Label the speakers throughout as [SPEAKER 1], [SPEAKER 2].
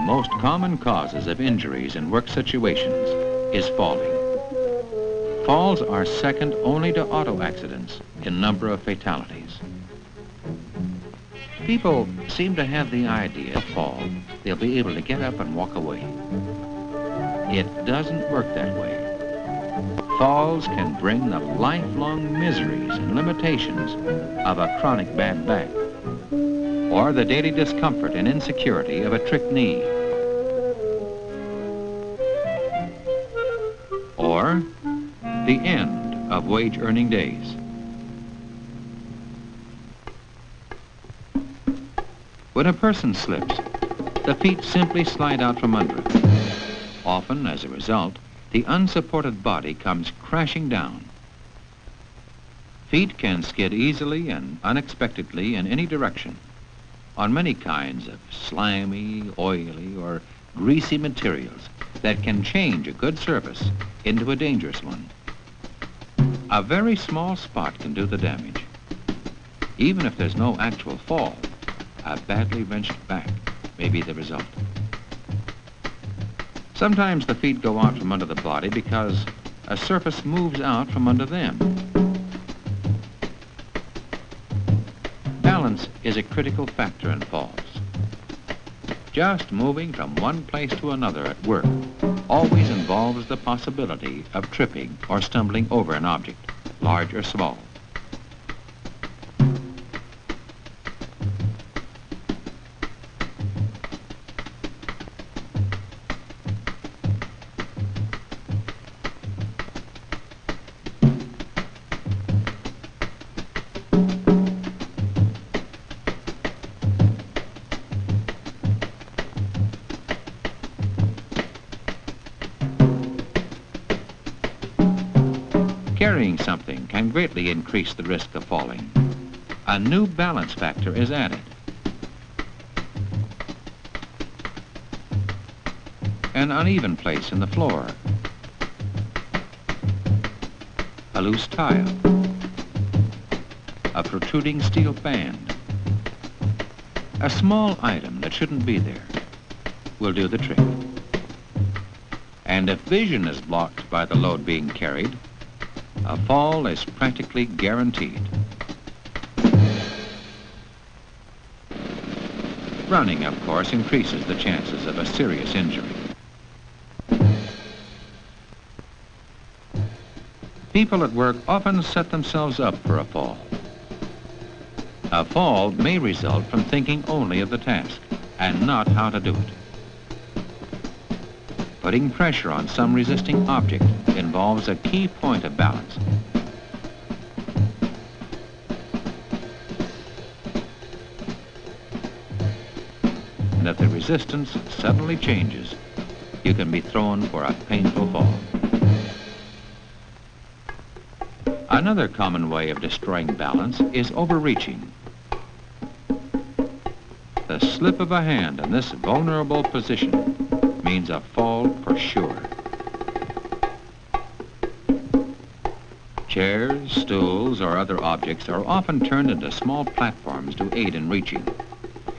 [SPEAKER 1] most common causes of injuries in work situations is falling. Falls are second only to auto accidents in number of fatalities. People seem to have the idea if fall, they'll be able to get up and walk away. It doesn't work that way. Falls can bring the lifelong miseries and limitations of a chronic bad back, or the daily discomfort and insecurity of a trick knee, or the end of wage-earning days. When a person slips, the feet simply slide out from under it. Often, as a result, the unsupported body comes crashing down. Feet can skid easily and unexpectedly in any direction on many kinds of slimy, oily, or greasy materials that can change a good surface into a dangerous one. A very small spot can do the damage. Even if there's no actual fall, a badly wrenched back may be the result. Sometimes the feet go out from under the body because a surface moves out from under them. Balance is a critical factor in falls. Just moving from one place to another at work always involves the possibility of tripping or stumbling over an object, large or small. Carrying something can greatly increase the risk of falling. A new balance factor is added. An uneven place in the floor, a loose tile, a protruding steel band, a small item that shouldn't be there will do the trick. And if vision is blocked by the load being carried, a fall is practically guaranteed. Running, of course, increases the chances of a serious injury. People at work often set themselves up for a fall. A fall may result from thinking only of the task and not how to do it. Putting pressure on some resisting object involves a key point of balance. And if the resistance suddenly changes, you can be thrown for a painful fall. Another common way of destroying balance is overreaching. The slip of a hand in this vulnerable position means a fall for sure. Chairs, stools, or other objects are often turned into small platforms to aid in reaching,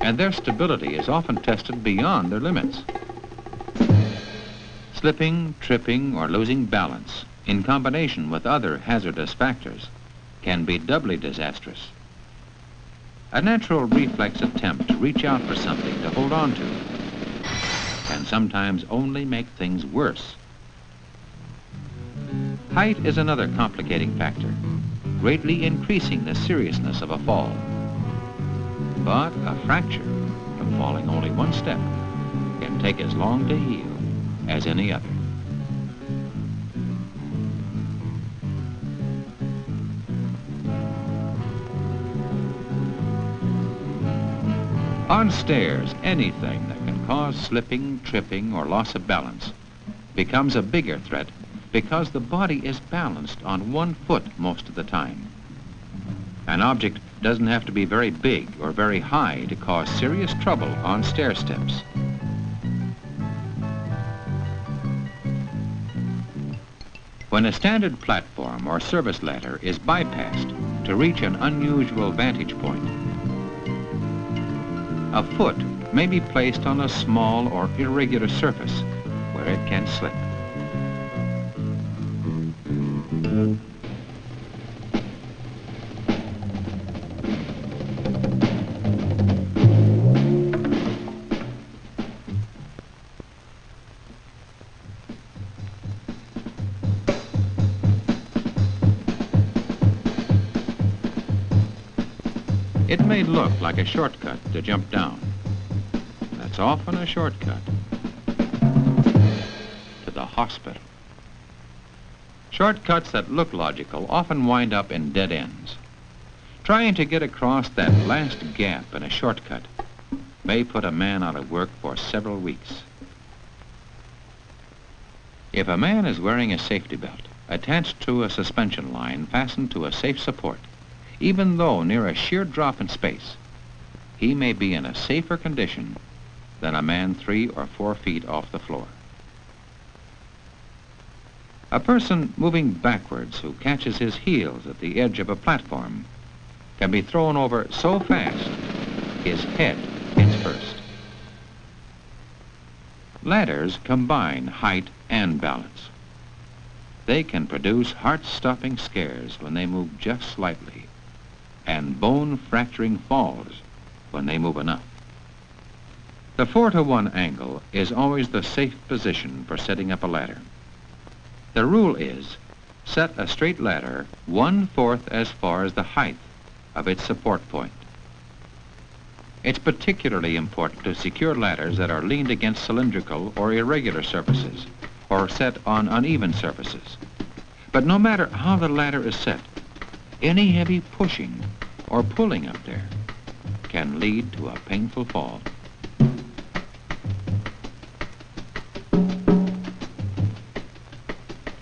[SPEAKER 1] and their stability is often tested beyond their limits. Slipping, tripping, or losing balance, in combination with other hazardous factors, can be doubly disastrous. A natural reflex attempt to reach out for something to hold on to can sometimes only make things worse. Height is another complicating factor, greatly increasing the seriousness of a fall. But a fracture from falling only one step can take as long to heal as any other. On stairs, anything that can cause slipping, tripping, or loss of balance becomes a bigger threat because the body is balanced on one foot most of the time. An object doesn't have to be very big or very high to cause serious trouble on stair steps. When a standard platform or service ladder is bypassed to reach an unusual vantage point, a foot may be placed on a small or irregular surface where it can slip. It may look like a shortcut to jump down. That's often a shortcut to the hospital. Shortcuts that look logical often wind up in dead ends. Trying to get across that last gap in a shortcut may put a man out of work for several weeks. If a man is wearing a safety belt attached to a suspension line fastened to a safe support, even though near a sheer drop in space, he may be in a safer condition than a man 3 or 4 feet off the floor. A person moving backwards who catches his heels at the edge of a platform can be thrown over so fast his head hits first. Ladders combine height and balance. They can produce heart-stopping scares when they move just slightly, and bone-fracturing falls when they move enough. The 4-to-1 angle is always the safe position for setting up a ladder. The rule is, set a straight ladder 1/4 as far as the height of its support point. It's particularly important to secure ladders that are leaned against cylindrical or irregular surfaces, or set on uneven surfaces. But no matter how the ladder is set, any heavy pushing or pulling up there can lead to a painful fall.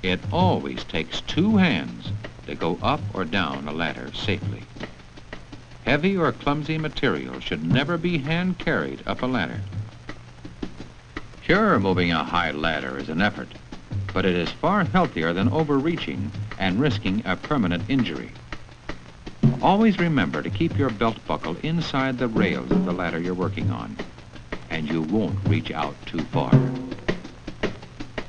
[SPEAKER 1] It always takes 2 hands to go up or down a ladder safely. Heavy or clumsy material should never be hand-carried up a ladder. Sure, moving a high ladder is an effort, but it is far healthier than overreaching and risking a permanent injury. Always remember to keep your belt buckle inside the rails of the ladder you're working on, and you won't reach out too far.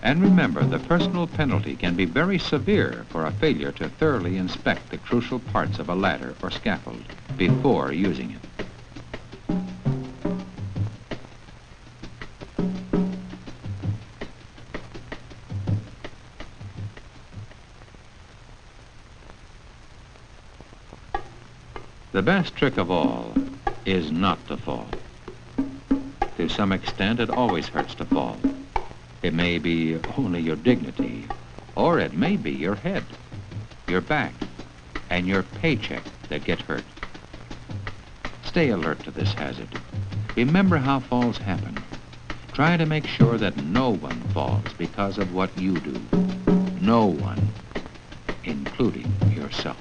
[SPEAKER 1] And remember, the personal penalty can be very severe for a failure to thoroughly inspect the crucial parts of a ladder or scaffold before using it. The best trick of all is not to fall. To some extent, it always hurts to fall. It may be only your dignity, or it may be your head, your back, and your paycheck that get hurt. Stay alert to this hazard. Remember how falls happen. Try to make sure that no one falls because of what you do. No one, including yourself.